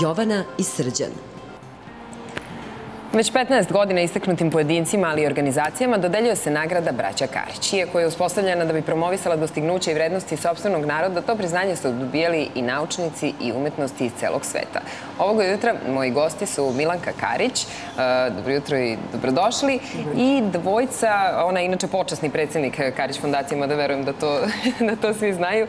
Jovana i Srđan. Već 15 godina istaknutim pojedincima, ali i organizacijama dodeljuje se nagrada Braća Karić. Iako je uspostavljena da bi promovisala dostignuća i vrednosti sopstvenog naroda, to priznanje su dobijali i naučnici i umetnosti iz celog sveta. Ovog jutra moji gosti su Milanka Karić, dobro jutro i dobrodošli, i dvojica, ona je inače počasni predsjednik Karić fondacije, mada verujem da to svi znaju,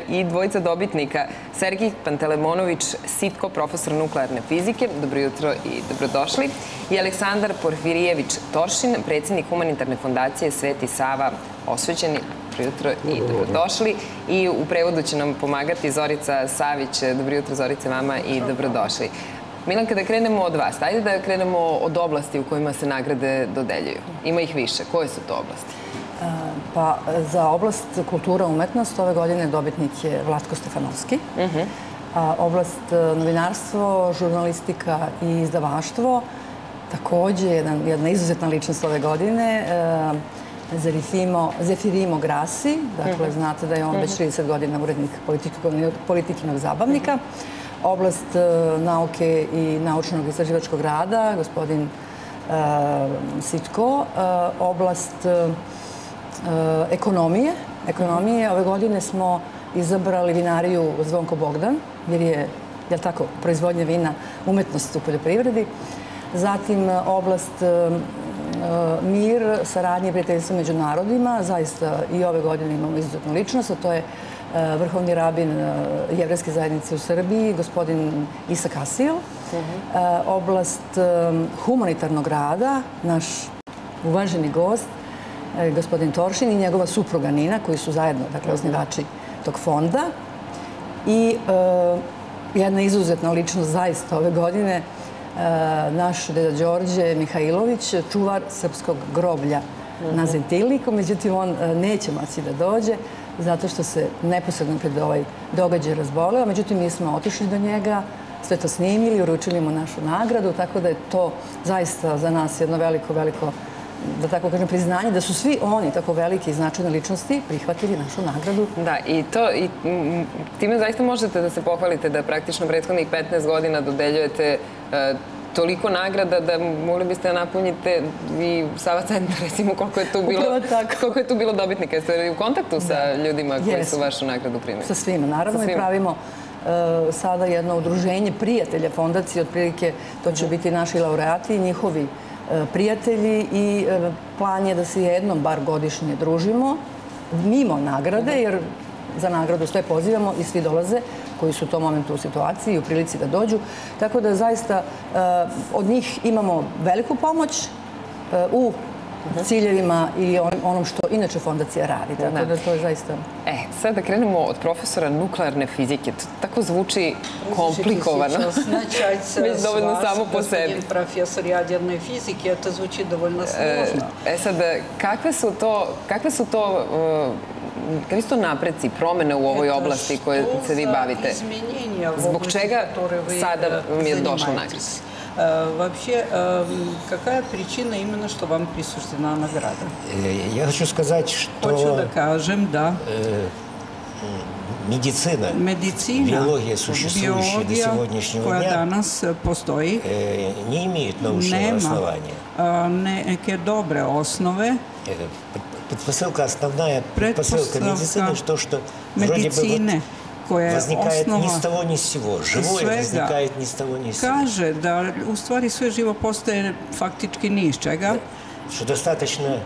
i dvojica dobitnika, Sergij Pantelemonović Sitko, profesor nuklearne fizike, dobro jutro i dobrodošli, i Aleksandar Porfirijević Toršin, predsjednik humanitarne fondacije Sveti Sava Osvećeni. Dobro jutro i dobrodošli. I u prevodu će nam pomagati Zorica Savić. Dobro jutro, Zorice, vama i dobrodošli. Milanka, da krenemo od vas. Ajde da krenemo od oblasti u kojima se nagrade dodeljuju. Ima ih više. Koje su to oblasti? Pa za oblast kultura i umetnost ove godine dobitnik je Vlatko Stefanovski. Oblast novinarstvo, žurnalistika i izdavaštvo, takođe jedna izuzetna ličnost ove godine, Zefirimo Grasi, dakle znate da je on već 30 godina urednik Politikinog zabavnika. Oblast nauke i naučnog istraživačkog rada, gospodin Sitko. Oblast ekonomije, ove godine smo izabrali vinariju Zvonko Bogdan, jer je, jel tako, proizvodnja vina umetnost u poljoprivredi. Zatim oblast mir, saradnje i prijateljstva među narodima. Zaista i ove godine imamo izuzetnu ličnost, a to je vrhovni rabin Jevrejske zajednice u Srbiji, gospodin Isak Asil. Oblast humanitarnog rada, naš uvaženi gost, gospodin Toršin i njegova supruga Nina, koji su zajedno, dakle, osnivači tog fonda. I jedna izuzetna ličnost zaista ove godine, naš deda Đorđe Mihajlović, čuvar srpskog groblja na Zentilniku. Međutim, on neće moći da dođe zato što se neposredno pred ovaj događaj razboleo. Međutim, mi smo otišli do njega, sve to snimili, uručili mu našu nagradu, tako da je to zaista za nas jedno veliko, da tako kažem, priznanje da su svi oni tako veliki i značajne ličnosti prihvatili našu nagradu. Da, i time zaista možete da se pohvalite da praktično prethodnih 15 godina dodeljujete toliko nagrada da mogli biste da napunite i Sava centar, recimo, koliko je tu bilo dobitnika. Jeste li u kontaktu sa ljudima koji su vašu nagradu primili? Sa svima, naravno, i pravimo sada jedno udruženje prijatelja fondacije, otprilike to će biti naši laureati i njihovi prijatelji, i plan je da se jednom bar godišnje družimo mimo nagrade, jer za nagradu sve pozivamo i svi dolaze koji su u tom momentu u situaciji i u prilici da dođu. Tako da zaista od njih imamo veliku pomoć u ciljevima i onom što inače fondacija radi. Tako da to je zaista... Sad da krenemo od profesora nuklearne fizike. To tako zvuči komplikovano. Već dovoljno samo po sebi. Господин профессор ядерной физики, это звучит довольно сложно. Sad, kakvi su to napreci, promene u ovoj oblasti koje se vi bavite? Zbog čega sada vam je došla nagrada? Вообще, какая причина именно, что вам присуждена награда? Я хочу сказать, что... Хочу да кажем, да. Медицина, биология, существующая до сегодняшнего дня, не имеет научного основания. Neke dobre osnove. Основная предпосылка медицины, что вроде бы возникает ни с того ни с сего. Живое возникает ни с того ни с сего. Kaže da u stvari sve živo postaje faktički ni iz čega. Что достаточно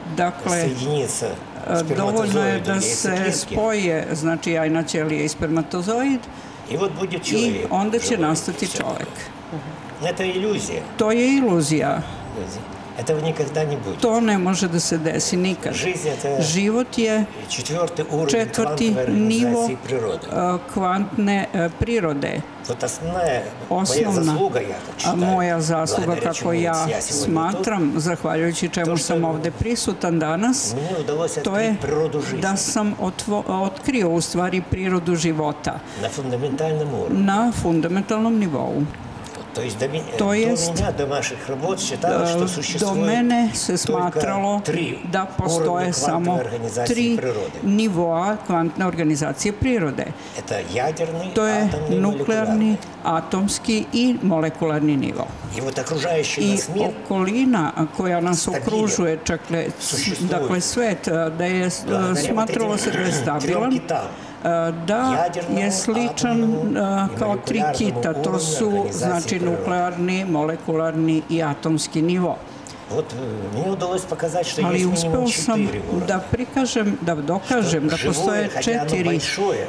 соединиться dovoljno je da se spoje, znači jajna ćelija i spermatozoid, i onda će nastati čovek. To je iluzija. Этого никогда не будет. To ne može da se desi nikad. Život je četvrti nivo kvantne prirode. Osnovna moja zasluga, kako ja smatram, zahvaljujući čemu sam ovde prisutan danas, to je da sam otkrio u stvari prirodu života na fundamentalnom nivou. To jest, do mene se smatralo da postoje samo 3 nivoa kvantne organizacije prirode. To je nuklearni, atomski i molekularni nivo. I okolina koja nas okružuje, dakle svet, da je smatralo se da je stabilan, da je sličan kao 3 kita. To su, znači, nuklearni, molekularni i atomski nivo. Ali uspeo sam da prikažem, da dokažem da postoje 4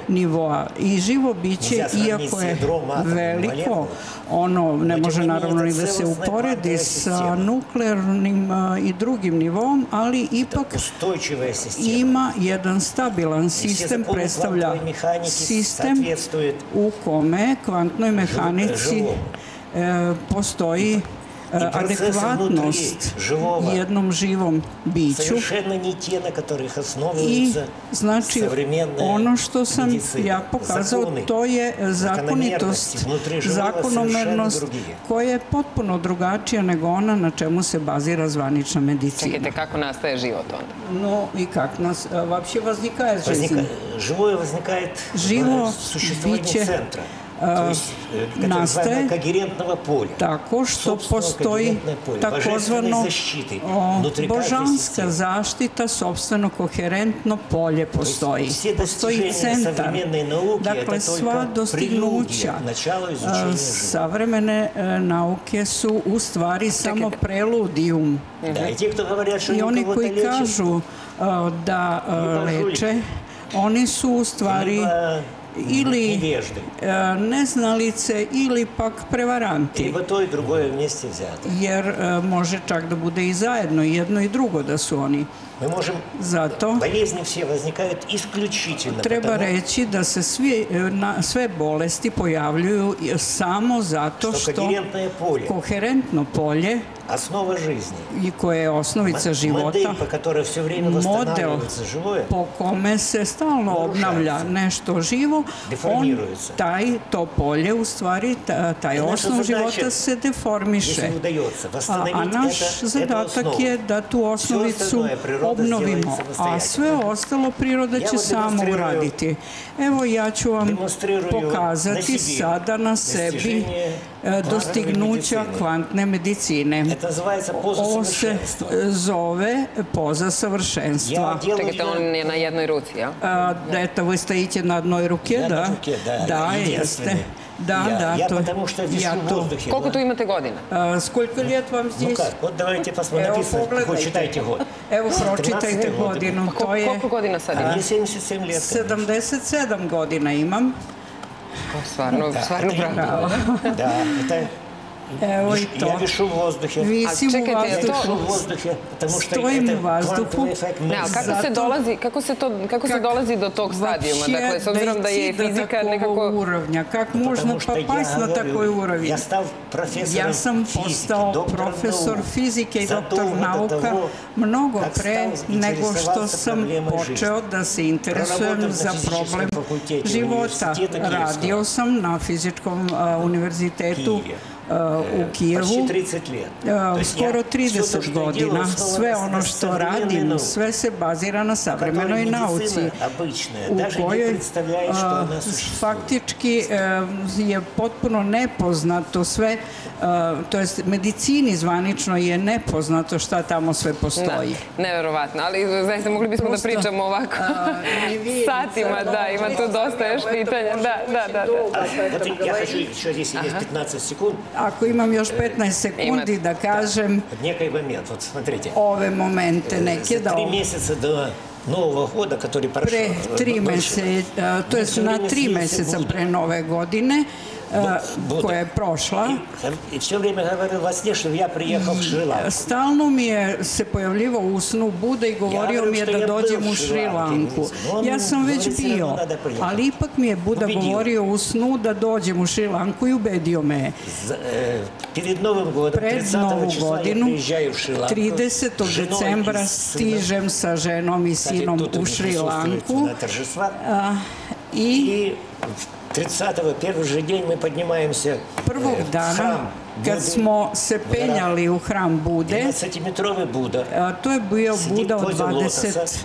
nivoa i živo biće, iako je veliko, ono ne može naravno ni da se uporedi sa nuklearnim i drugim nivom, ali ipak ima jedan stabilan sistem, predstavlja sistem u kome kvantnoj mehanici postoji adekvatnost jednom živom biću i znači ono što sam ja pokazao, to je zakonitost, zakonomernost koja je potpuno drugačija nego ona na čemu se bazira zvanična medicina. Čekajte, kako nastaje život onda? No i как нас вообще возникает жизнь? Живое возникает существование центра. Nastaje tako što postoji takozvano božanska zaštita, sopstveno koherentno polje postoji. Postoji centar. Dakle, sva dostignuća savremene nauke su u stvari samo preludijum. I oni koji kažu da leče, oni su u stvari ili neznalice ili pak prevaranti. Jer može čak da bude i zajedno, jedno i drugo da su oni. Zato treba reći da se sve bolesti pojavljuju samo zato što koherentno polje i koje je osnovica života, model po kome se stalno obnavlja nešto živo, to polje, u stvari, taj osnov života se deformiše. A naš zadatak je da tu osnovicu obnovimo, a sve ostalo priroda će samo uraditi. Evo, ja ću vam pokazati sada na sebi dostignuća kvantne medicine. Ovo se zove poza savršenstva. Čekajte, on je na jednoj ruci, jel? Eto, vi stojite na jednoj ruke, da? Da, jeste. Да, я то. Сколько tu imate godina? Сколько лет вам здесь? Ну как, вот давайте посмотрим, написано, читайте год. Evo, pročitajte godinu. Koliko godina sad ima? 77 лет. 77 godina imam. Stvarno bravo. Да, это... Evo i to. Ja višu u vozduhe. Visim u vazduhu. Stojim u vazduhu. Kako se dolazi do tog stadijuma? Dakle, s obzirom da je fizika nekako... Как можно попасть на такой уровень? Ja sam postao profesor fizike i doktor nauka mnogo pre nego što sam počeo da se interesujem za problem života. Radio sam na Fizičkom univerzitetu u Kijevu skoro 30 godina. Sve ono što radim, sve se bazira na savremenoj nauci u kojoj faktički je potpuno nepoznato sve, to jest medicini zvanično je nepoznato šta tamo sve postoji. Neverovatno, ali zaista mogli bismo da pričamo ovako satima, da, ima tu dosta još pitanja. Da. Ja хочу еще, если есть 15 секунд. Ako imam još 15 sekundi da kažem ove momente neke da... 3 mjeseca do Novog года, который прошел. Pre 3 meseca, to jest na 3 meseca pre Nove godine, koja je prošla. Stalno mi je se pojavljivao u snu Buda i govorio mi je da dođem u Šrilanku. Ja sam već bio, ali ipak mi je Buda govorio u snu da dođem u Šrilanku i ubedio me. Pred Novu godinu, 30. decembra, stižem sa ženom i sinom u Šrilanku i 30-го, первый же день мы поднимаемся prvog dana kad smo se penjali u hram Bude, to je bio Buda od 20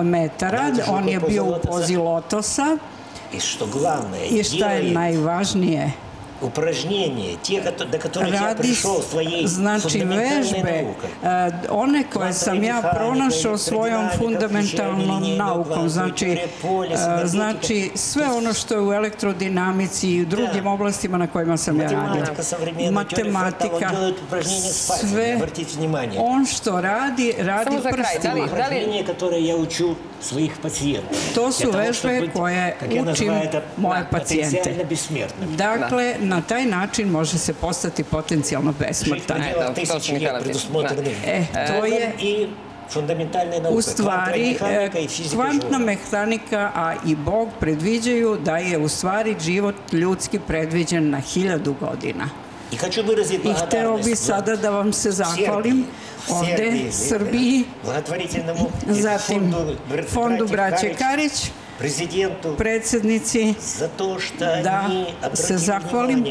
metara, on je bio u pozi lotosa i šta je najvažnije, radi, znači vežbe, one koje sam ja pronašao svojom fundamentalnom naukom, znači sve ono što je u elektrodinamici i u drugim oblastima na kojima sam ja radio. Matematika, sve on što radi prstima. To su vežbe koje učim moje pacijente. Dakle, na taj način može se postati potencijalno besmrtan. To je u stvari kvantna mehanika, a i Bog predviđaju da je u stvari život ljudski predviđen na 1000 godina. I hteo bi sada da vam se zahvalim ovde Srbiji, zatim Fondu braće Karić, predsjednici, da se zahvalim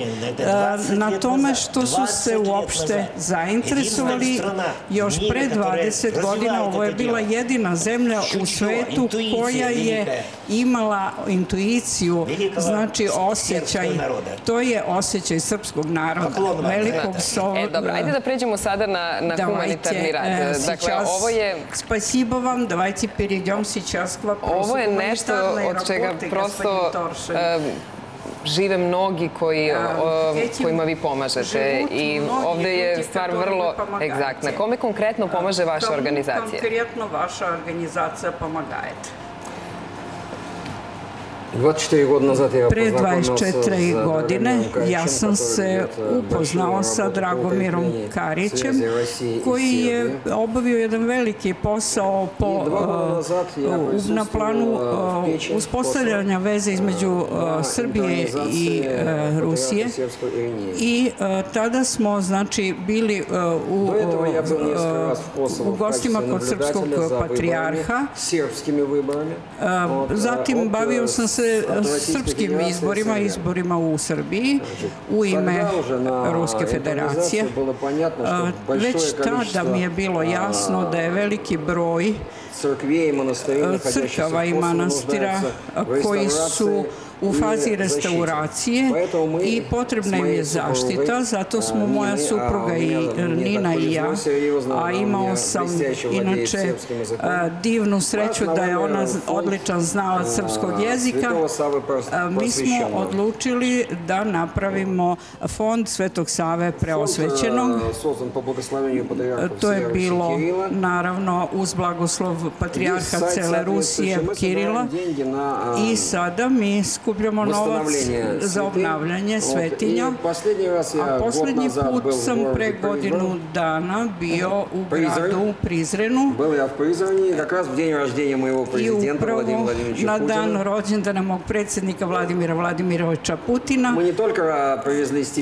na tome što su se uopšte zainteresovali. Još pre 20 godina ovo je bila jedina zemlja u svetu koja je imala intuiciju, znači osjećaj, to je osjećaj srpskog naroda, velikog sova. Dobro, ajde da pređemo sada na humanitarni rad. Dakle, ovo je... Spasibo vam, davajte перейдем сейчас к вопросу. Ovo je nešto od čega prosto žive mnogi kojima vi pomažete i ovde je stvar vrlo egzaktna. Kome konkretno pomaže vaša organizacija? Konkretno vaša organizacija pomagaje. Pre 24 godine ja sam se upoznao sa Dragomirom Karićem, koji je obavio jedan veliki posao na planu uspostavljanja veze između Srbije i Rusije. I tada smo, znači, bili u gostima kod srpskog patrijarha. Zatim bavio sam se srpskim izborima u Srbiji u ime Ruske federacije. Već tada mi je bilo jasno da je veliki broj crkava i manastira koji su u fazi restauracije i potrebna im je zaštita, zato smo moja supruga Nina i ja, a imao sam inače divnu sreću da je ona odličan znalac srpskog jezika, mi smo odlučili da napravimo fond Svetog Save Preosvećenog. To je bilo naravno uz blagoslov patrijarha cele Rusije Kirila i sada mi skupljamo novac za obnavljanje svetinja, a poslednji put sam pre godinu dana bio u gradu u Prizrenu i upravo na dan rođendana mog predsjednika Vladimira Vladimirovića Putina.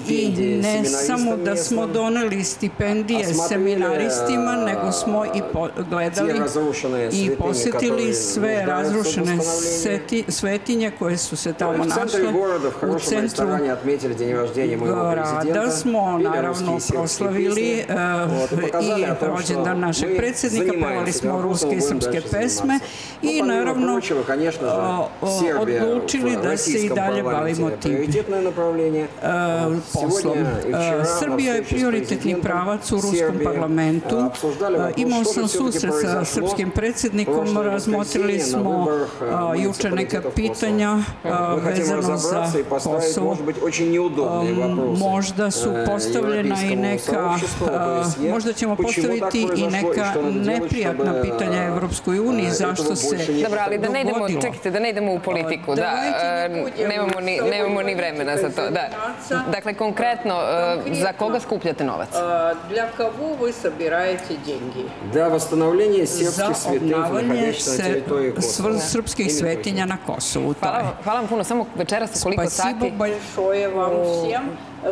I ne samo da smo doneli stipendije seminaristima, nego smo i gledali i posjetili sve razrušene svetinje koje su se tamo našle. U centru grada smo naravno proslavili i rođendan našeg predsjednika, pevali smo ruske i srpske pesme i naravno odlučili da se i dalje bavimo tim poslom. Srbija je prioritetni pravac u Ruskom parlamentu. Imao sam susret sa srpskim predsjednikom, razmotrili smo juče neka pitanja vezano za Kosovo. Možda su postavljena i neka, možda ćemo postaviti i neka neprijatna pitanja Evropskoj uniji, zašto se dogodilo. Dobro, ali da ne idemo, čekajte, da ne idemo u politiku, da, nemamo ni vremena za to. Dakle, konkretno, za koga skupljate novac? Для кого вы собираете деньги? Za восстановление srpskih srpskih svetinja na Kosovu. Hvala vam puno, samo večeras koliko sati? Спасибо большое вам всем. U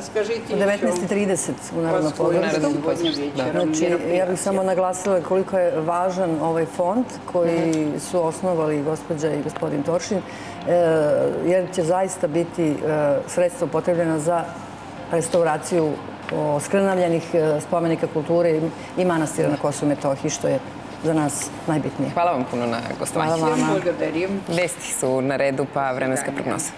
19:30 u Narodnom pozorištu. Znači, ja bih samo naglasila koliko je važan ovaj fond koji su osnovali gospođa i gospodin Toršin, jer će zaista biti sredstva potrebljena za restauraciju skrnavljenih spomenika kulture i manastira na Kosovu i Metohiji, što je za nas najbitnije. Hvala vam puno na gostovanju. Hvala vama. Vesti su na redu, pa vremenska prognoza.